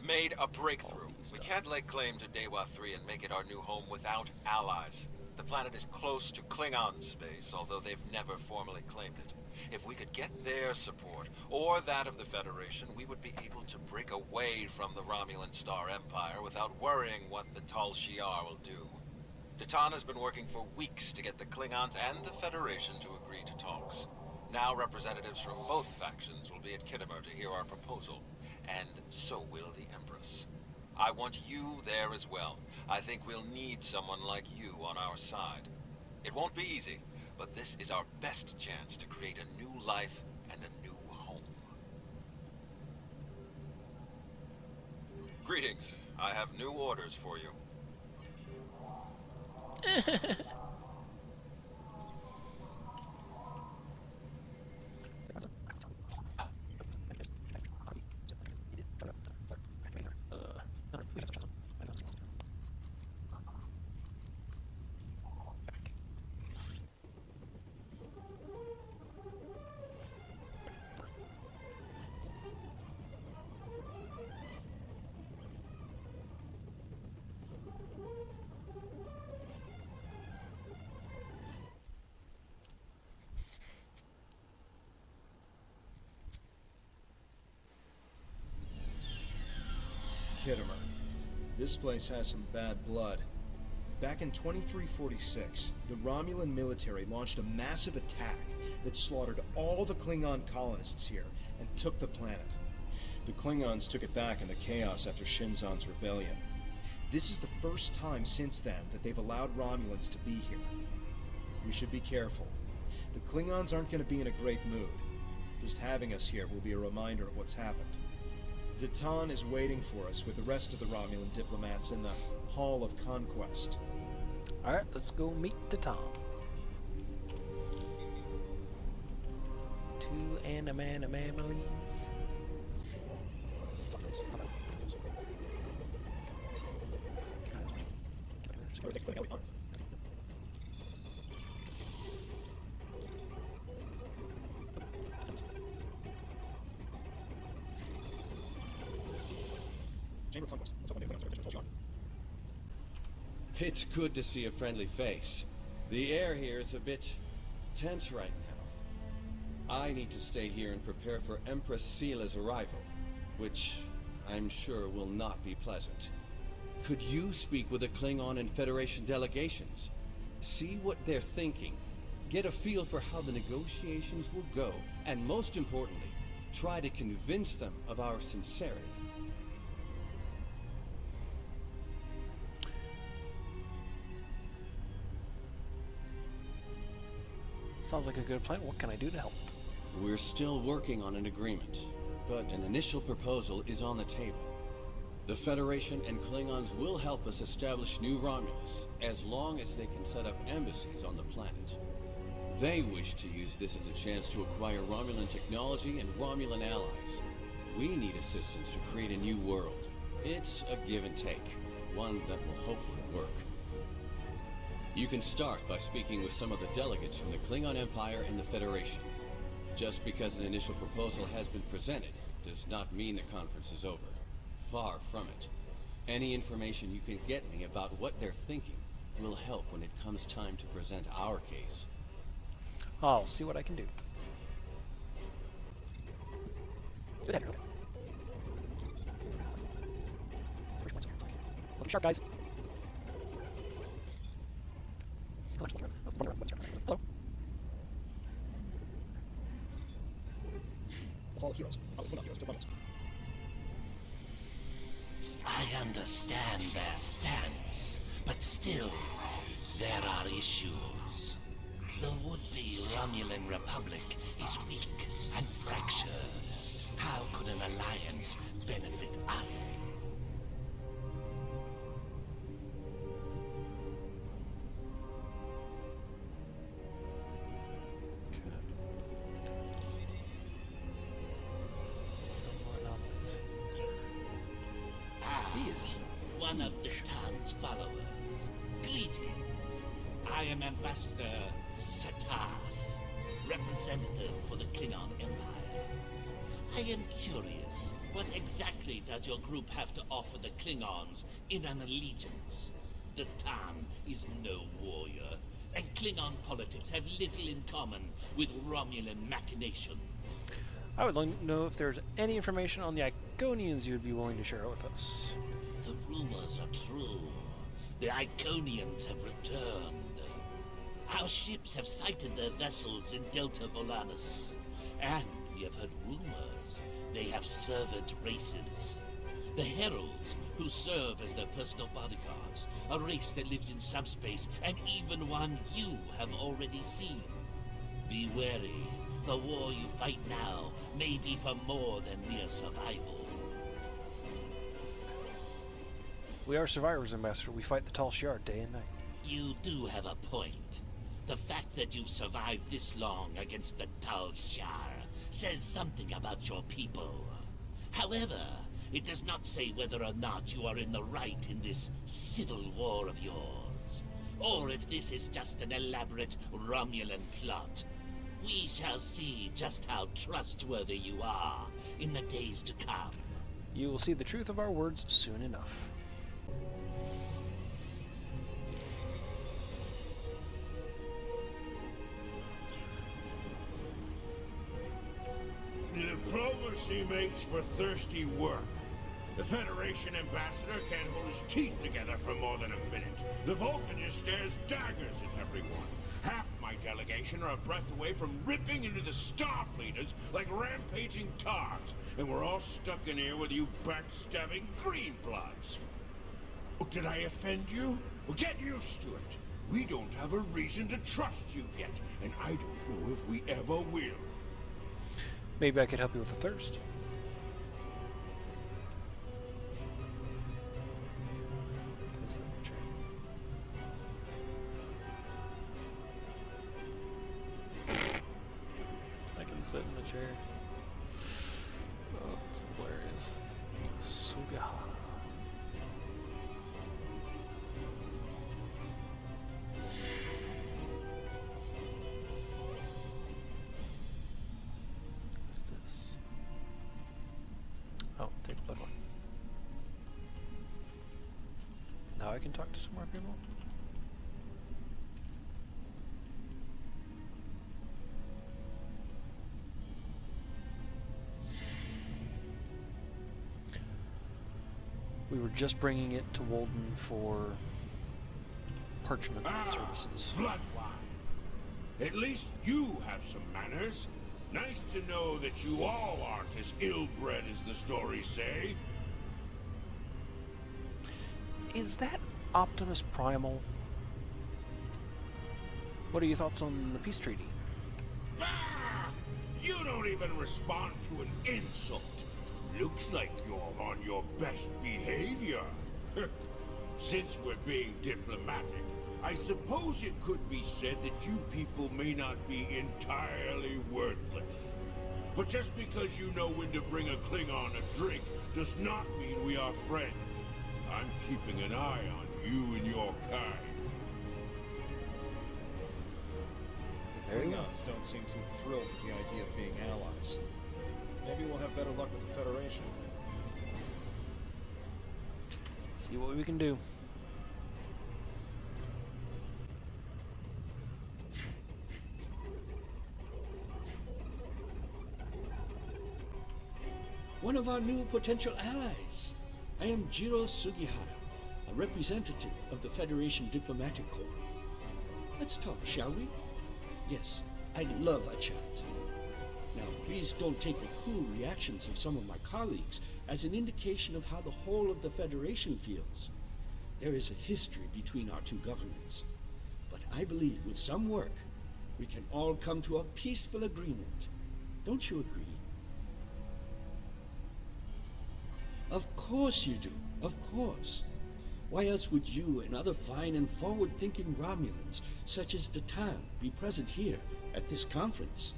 made a breakthrough. We can't lay claim to Dewa 3 and make it our new home without allies. The planet is close to Klingon space, although they've never formally claimed it. If we could get their support, or that of the Federation, we would be able to break away from the Romulan Star Empire without worrying what the Tal Shiar will do. Datan has been working for weeks to get the Klingons and the Federation to agree to talks. Now representatives from both factions will be at Kittimer to hear our proposal, and so will the Empress. I want you there as well. I think we'll need someone like you on our side. It won't be easy, but this is our best chance to create a new life and a new home. Greetings. I have new orders for you. Kittimer. This place has some bad blood. Back in 2346, the Romulan military launched a massive attack that slaughtered all the Klingon colonists here and took the planet. The Klingons took it back in the chaos after Shinzon's rebellion. This is the first time since then that they've allowed Romulans to be here. We should be careful. The Klingons aren't going to be in a great mood. Just having us here will be a reminder of what's happened. Datan is waiting for us with the rest of the Romulan diplomats in the Hall of Conquest. Alright, let's go meet Datan. Two anomalies. It's good to see a friendly face. The air here is a bit tense right now. I need to stay here and prepare for Empress Seela's arrival, which I'm sure will not be pleasant. Could you speak with the Klingon and Federation delegations? See what they're thinking. Get a feel for how the negotiations will go, and most importantly, try to convince them of our sincerity. Sounds like a good plan. What can I do to help? We're still working on an agreement, but an initial proposal is on the table. The Federation and Klingons will help us establish new Romulus, as long as they can set up embassies on the planet. They wish to use this as a chance to acquire Romulan technology and Romulan allies. We need assistance to create a new world. It's a give and take, one that will hopefully work. You can start by speaking with some of the delegates from the Klingon Empire and the Federation. Just because an initial proposal has been presented does not mean the conference is over. Far from it. Any information you can get me about what they're thinking will help when it comes time to present our case. I'll see what I can do. Look sharp, guys. Hello. I understand their stance, but still, there are issues. The would-be Romulan Republic is weak and fractured. How could an alliance benefit us? One of Datan's followers. Greetings. I am Ambassador Satas, representative for the Klingon Empire. I am curious. What exactly does your group have to offer the Klingons in an allegiance? The Tan is no warrior, and Klingon politics have little in common with Romulan machinations. I would like to know if there's any information on the Iconians you would be willing to share with us. The rumors are true. The Iconians have returned. Our ships have sighted their vessels in Delta Volanus. And we have heard rumors they have servant races. The Heralds, who serve as their personal bodyguards, a race that lives in subspace, and even one you have already seen. Be wary. The war you fight now may be for more than mere survival. We are survivors, Ambassador. We fight the Tall Shi'ar day and night. You do have a point. The fact that you've survived this long against the Tal Shi'ar says something about your people. However, it does not say whether or not you are in the right in this civil war of yours, or if this is just an elaborate Romulan plot. We shall see just how trustworthy you are in the days to come. You will see the truth of our words soon enough. Diplomacy makes for thirsty work. The Federation ambassador can't hold his teeth together for more than a minute. The Vulcan just stares daggers at everyone. Half my delegation are a breath away from ripping into the Starfleeters like rampaging Targs, and we're all stuck in here with you backstabbing Greenbloods. Oh, did I offend you? Well, get used to it. We don't have a reason to trust you yet, and I don't know if we ever will. Maybe I could help you with the thirst. I can sit in the chair. Oh, that's hilarious. Sugahara. What's this? Oh, take a blood one. Now I can talk to some more people? We were just bringing it to Walden for parchment services. Bloodline. At least you have some manners. Nice to know that you all aren't as ill-bred as the stories say. Is that Optimus Primal? What are your thoughts on the peace treaty? Bah! You don't even respond to an insult. Looks like you're on your best behavior. Since we're being diplomatic, I suppose it could be said that you people may not be entirely worthless. But just because you know when to bring a Klingon a drink does not mean we are friends. I'm keeping an eye on you and your kind. The Klingons don't seem too thrilled with the idea of being allies. Maybe we'll have better luck with the Federation. See what we can do. One of our new potential allies. I am Jiro Sugihara, a representative of the Federation Diplomatic Corps. Let's talk, shall we? Yes, I'd love a chat. Now, please don't take the cool reactions of some of my colleagues as an indication of how the whole of the Federation feels. There is a history between our two governments. But I believe with some work, we can all come to a peaceful agreement. Don't you agree? Of course you do. Of course. Why else would you and other fine and forward-thinking Romulans, such as Datan, be present here at this conference?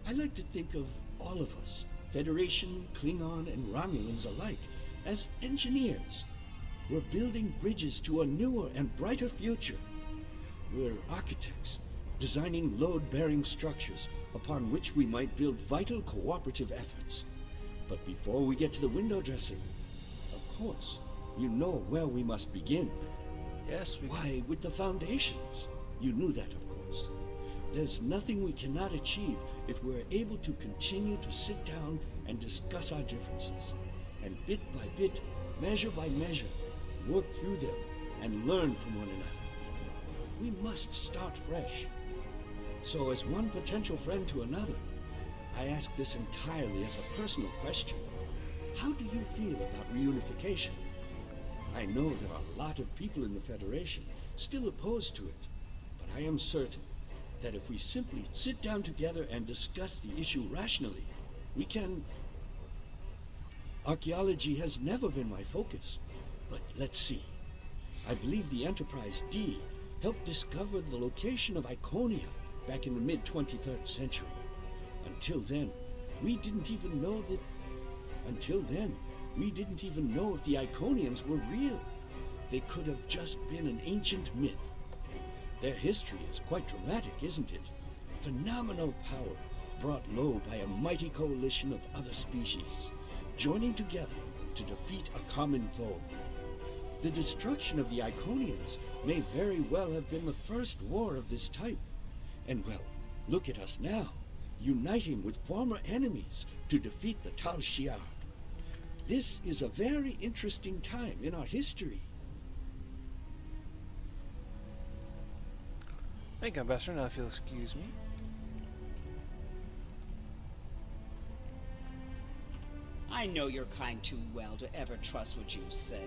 I like to think of all of us, Federation, Klingon, and Romulans alike, as engineers. We're building bridges to a newer and brighter future. We're architects, designing load-bearing structures upon which we might build vital cooperative efforts. But before we get to the window dressing, of course, you know where we must begin. Yes, we Why, with the foundations. You knew that, of course. There's nothing we cannot achieve if we're able to continue to sit down and discuss our differences, and bit by bit, measure by measure, work through them and learn from one another. We must start fresh. So as one potential friend to another, I ask this entirely as a personal question. How do you feel about reunification? I know there are a lot of people in the Federation still opposed to it, but I am certain that if we simply sit down together and discuss the issue rationally, we can... Archaeology has never been my focus, but let's see. I believe the Enterprise D helped discover the location of Iconia back in the mid-23rd century. Until then, we didn't even know if the Iconians were real. They could have just been an ancient myth. Their history is quite dramatic, isn't it? Phenomenal power brought low by a mighty coalition of other species, joining together to defeat a common foe. The destruction of the Iconians may very well have been the first war of this type. And well, look at us now, uniting with former enemies to defeat the Tal Shiar. This is a very interesting time in our history. Thank you, Ambassador. Now if you'll excuse me. I know your kind too well to ever trust what you say.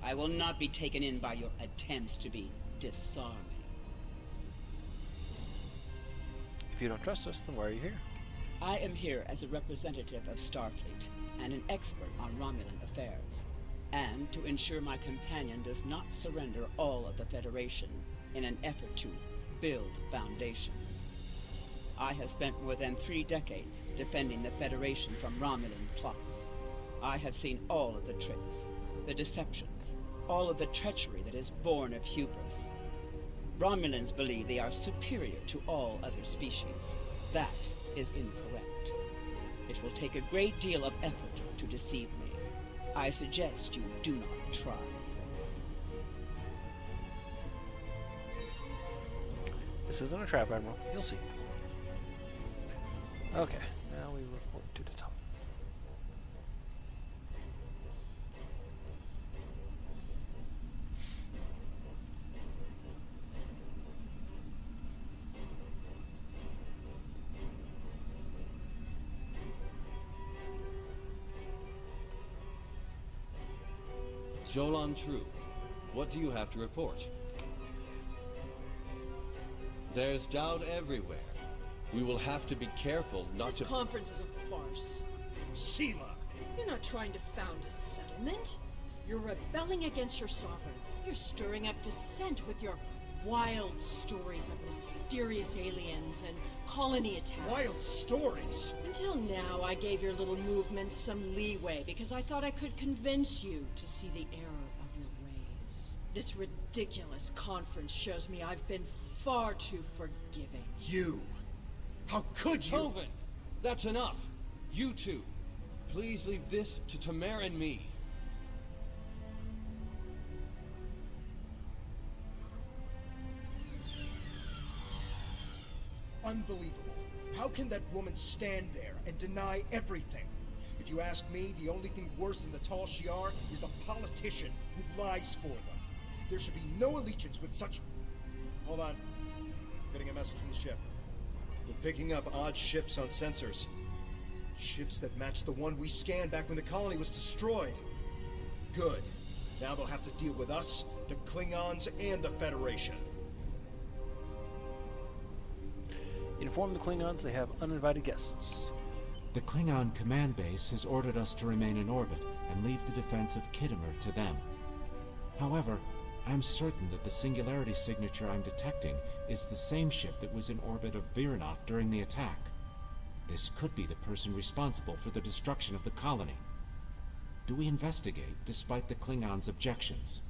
I will not be taken in by your attempts to be disarming. If you don't trust us, then why are you here? I am here as a representative of Starfleet and an expert on Romulan affairs, and to ensure my companion does not surrender all of the Federation in an effort to build foundations. I have spent more than 3 decades defending the Federation from Romulan plots. I have seen all of the tricks, the deceptions, all of the treachery that is born of hubris. Romulans believe they are superior to all other species. That is incorrect. It will take a great deal of effort to deceive me. I suggest you do not try. This isn't a trap, Admiral. You'll see. Okay, now we report to the top. Jolan True, what do you have to report? There's doubt everywhere. We will have to be careful not to... This conference is a farce. Sheila! You're not trying to found a settlement. You're rebelling against your sovereign. You're stirring up dissent with your wild stories of mysterious aliens and colony attacks. Wild stories? Until now, I gave your little movement some leeway because I thought I could convince you to see the error of your ways. This ridiculous conference shows me I've been far too forgiving. You! How could you? Tovin! That's enough! You two! Please leave this to Tamer and me. Unbelievable. How can that woman stand there and deny everything? If you ask me, the only thing worse than the Tal Shiar is the politician who lies for them. There should be no allegiance with such... Hold on. Getting a message from the ship. We're picking up odd ships on sensors. Ships that match the one we scanned back when the colony was destroyed. Good. Now they'll have to deal with us, the Klingons, and the Federation. Inform the Klingons they have uninvited guests. The Klingon command base has ordered us to remain in orbit and leave the defense of Khitomer to them. However, I am certain that the singularity signature I'm detecting is the same ship that was in orbit of Viranot during the attack. This could be the person responsible for the destruction of the colony. Do we investigate despite the Klingons' objections?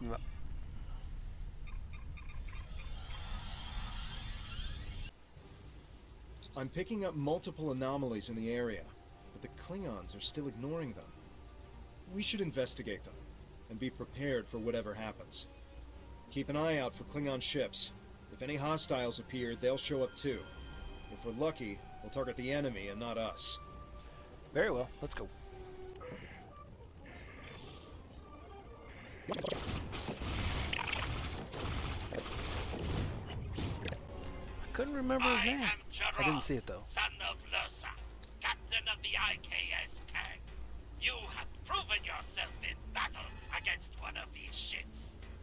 Yep. I'm picking up multiple anomalies in the area, but the Klingons are still ignoring them. We should investigate them, and be prepared for whatever happens. Keep an eye out for Klingon ships. If any hostiles appear, they'll show up too. If we're lucky, they'll target the enemy and not us. Very well. Let's go. I couldn't remember his name. I didn't see it though. Son of Lursa, captain of the IKS Kang. You have proven yourself in battle against one of these ships.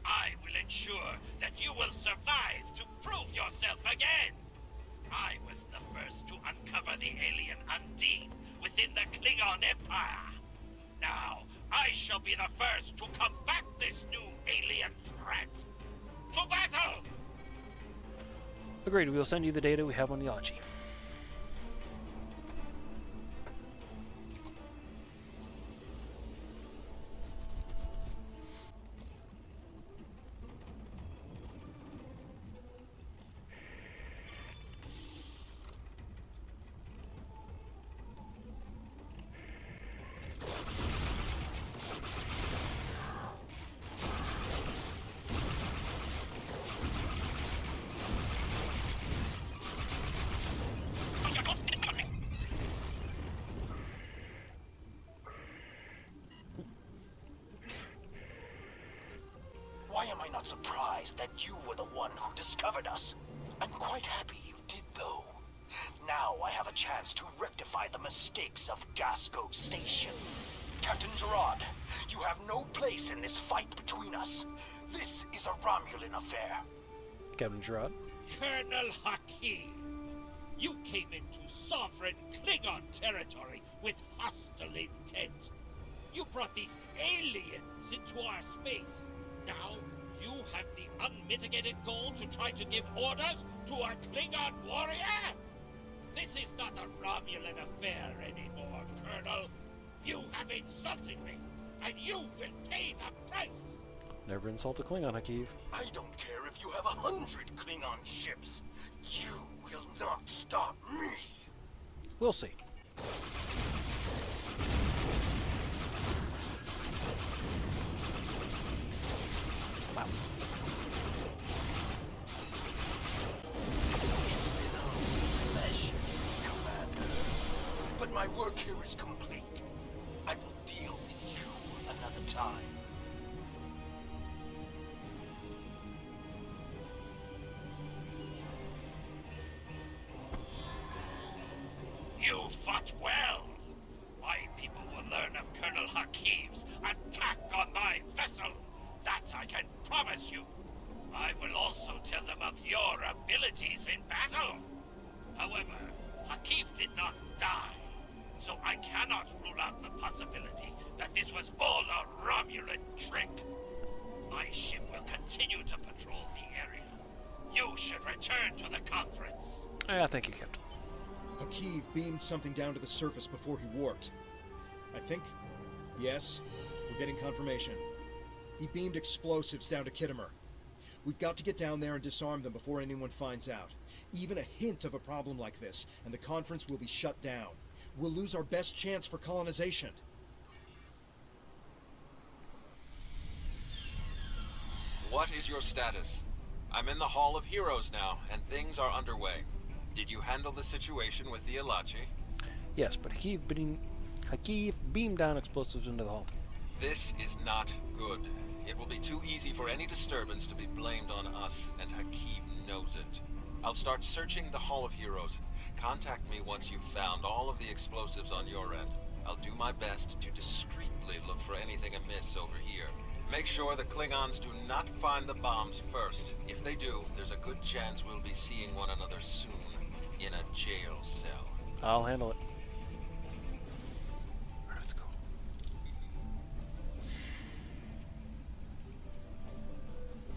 I will ensure that you will survive to prove yourself again. I was the first to uncover the alien Undine within the Klingon Empire. Now, I shall be the first to combat this new alien threat. To battle! Agreed. We will send you the data we have on the Achi. Why am I not surprised that you were the one who discovered us? I'm quite happy you did, though. Now I have a chance to rectify the mistakes of Gasco Station. Captain Gerard, you have no place in this fight between us. This is a Romulan affair. Captain Gerard. Colonel Hakim, you came into sovereign Klingon territory with hostile intent. You brought these aliens into our space. Now, you have the unmitigated goal to try to give orders to a Klingon warrior? This is not a Romulan affair anymore, Colonel. You have insulted me, and you will pay the price. Never insult a Klingon, Hakiv. I don't care if you have 100 Klingon ships. You will not stop me. We'll see. Wow. It's been a pleasure, Commander. But my work here is complete. I will deal with you another time. You fought well. My people will learn of Colonel Hakim's attack on my vessel. That I can promise you. I will also tell them of your abilities in battle. However, Hakim did not die, so I cannot rule out the possibility that this was all a Romulan trick. My ship will continue to patrol the area. You should return to the conference. Thank you, Captain. Hakiv beamed something down to the surface before he warped. I think... yes, we're getting confirmation. He beamed explosives down to Kittimer. We've got to get down there and disarm them before anyone finds out. Even a hint of a problem like this, and the conference will be shut down. We'll lose our best chance for colonization. What is your status? I'm in the Hall of Heroes now, and things are underway. Did you handle the situation with the Elachi? Yes, but Hakiv beamed down explosives into the hall. This is not good. It will be too easy for any disturbance to be blamed on us, and Hakim knows it. I'll start searching the Hall of Heroes. Contact me once you've found all of the explosives on your end. I'll do my best to discreetly look for anything amiss over here. Make sure the Klingons do not find the bombs first. If they do, there's a good chance we'll be seeing one another soon, in a jail cell. I'll handle it. Alright, let's go.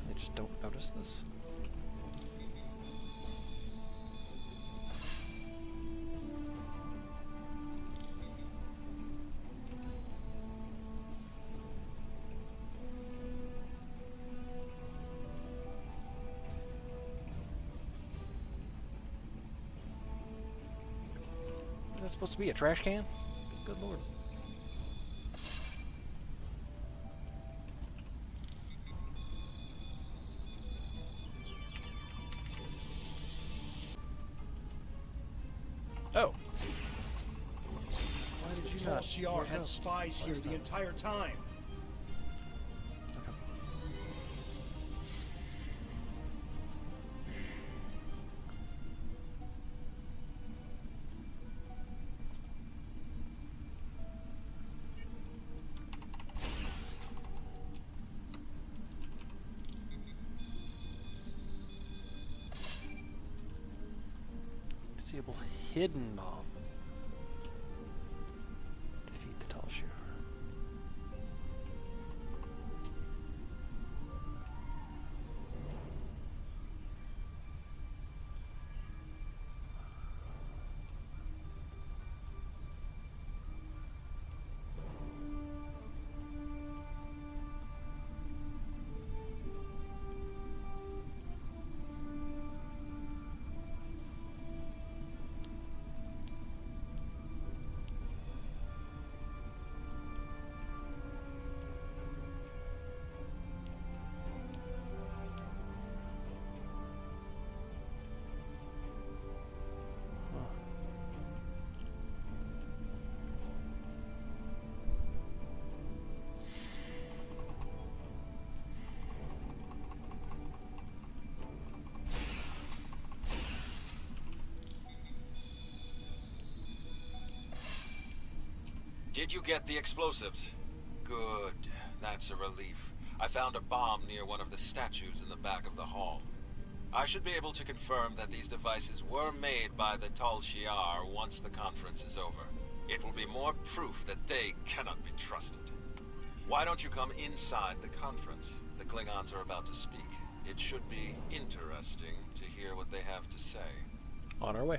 They just don't notice this. that supposed to be? A trash can? Good lord. Oh. Why did you Tall not? Shi'ar had spies here the entire time. Okay. Disable hidden bomb. Defeat the Tall Shi'ar. Did you get the explosives? Good. That's a relief. I found a bomb near one of the statues in the back of the hall. I should be able to confirm that these devices were made by the Tall Shi'ar once the conference is over. It will be more proof that they cannot be trusted. Why don't you come inside the conference? The Klingons are about to speak. It should be interesting to hear what they have to say. On our way.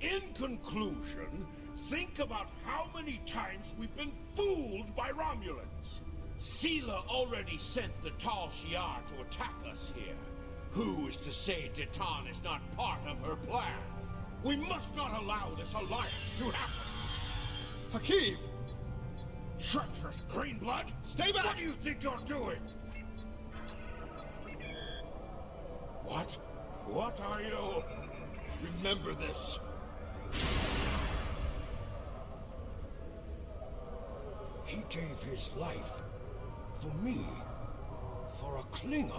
In conclusion, think about how many times we've been fooled by Romulans. Sela already sent the Tall Shi'ar to attack us here. Who is to say Titan is not part of her plan? We must not allow this alliance to happen. Hakeem! Treacherous Greenblood! Stay back! What do you think you're doing? What? What are you? Remember this. He gave his life for me, for a Klingon.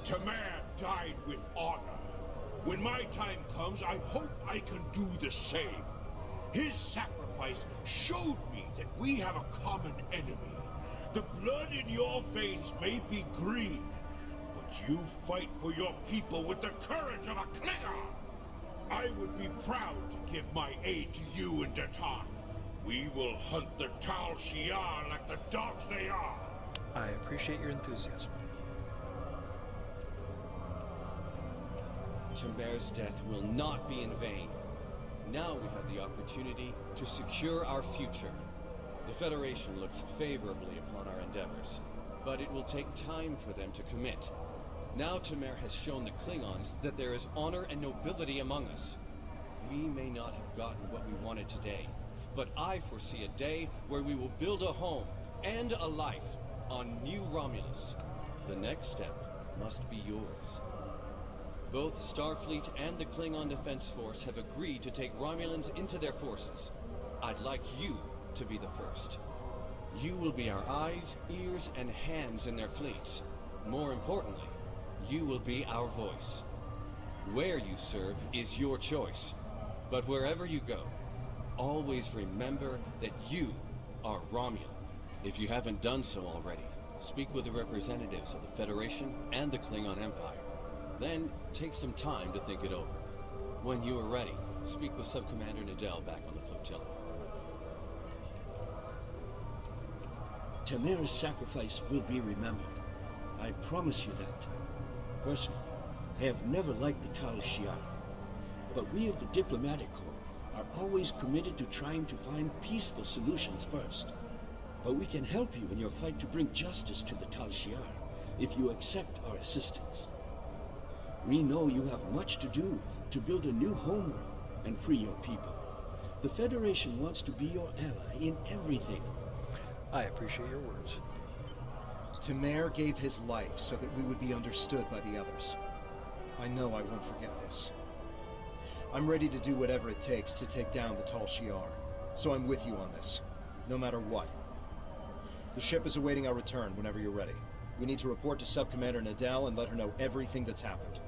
Tamer died with honor. When my time comes, I hope I can do the same. His sacrifice showed me that we have a common enemy. The blood in your veins may be green, but you fight for your people with the courage of a Klingon. I would be proud to give my aid to you and Titan. We will hunt the Tall Shi'ar like the dogs they are. I appreciate your enthusiasm. Tamer's death will not be in vain. Now we have the opportunity to secure our future. The Federation looks favorably upon our endeavors, but it will take time for them to commit. Now Tamer has shown the Klingons that there is honor and nobility among us. We may not have gotten what we wanted today, but I foresee a day where we will build a home and a life on New Romulus. The next step must be yours. Both Starfleet and the Klingon Defense Force have agreed to take Romulans into their forces. I'd like you to be the first. You will be our eyes, ears, and hands in their fleets. More importantly, you will be our voice. Where you serve is your choice. But wherever you go, always remember that you are Romulan. If you haven't done so already, speak with the representatives of the Federation and the Klingon Empire. Then, take some time to think it over. When you are ready, speak with Subcommander Nadell back on the flotilla. Temer's sacrifice will be remembered. I promise you that. Personally, I have never liked the Tal Shiar, but we of the Diplomatic Corps are always committed to trying to find peaceful solutions first. But we can help you in your fight to bring justice to the Tal Shiar if you accept our assistance. We know you have much to do to build a new homeworld and free your people. The Federation wants to be your ally in everything. I appreciate your words. Temer gave his life so that we would be understood by the others. I know I won't forget this. I'm ready to do whatever it takes to take down the Tal Shiar, so I'm with you on this, no matter what. The ship is awaiting our return whenever you're ready. We need to report to Sub-Commander Nadal and let her know everything that's happened.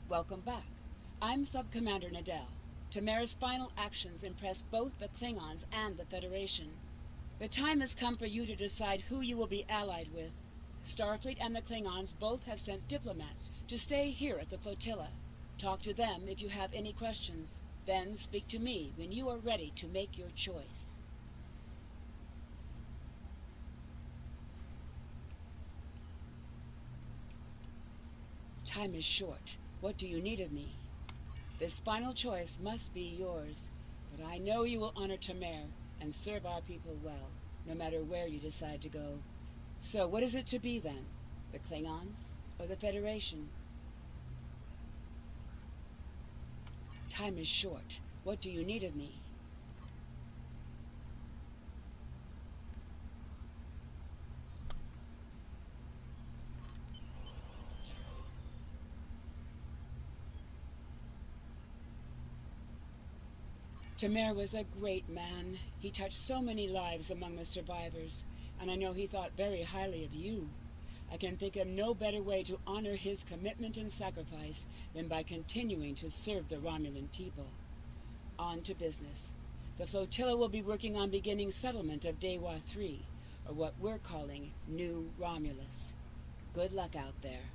Welcome back. I'm Sub-Commander Nadal. Temer's final actions impressed both the Klingons and the Federation. The time has come for you to decide who you will be allied with. Starfleet and the Klingons both have sent diplomats to stay here at the flotilla. Talk to them if you have any questions. Then speak to me when you are ready to make your choice. Time is short. What do you need of me? This final choice must be yours, but I know you will honor Temer and serve our people well, no matter where you decide to go. So what is it to be then? The Klingons or the Federation? Time is short. What do you need of me? Temer was a great man. He touched so many lives among the survivors, and I know he thought very highly of you. I can think of no better way to honor his commitment and sacrifice than by continuing to serve the Romulan people. On to business. The flotilla will be working on beginning settlement of Dewa 3, or what we're calling New Romulus. Good luck out there.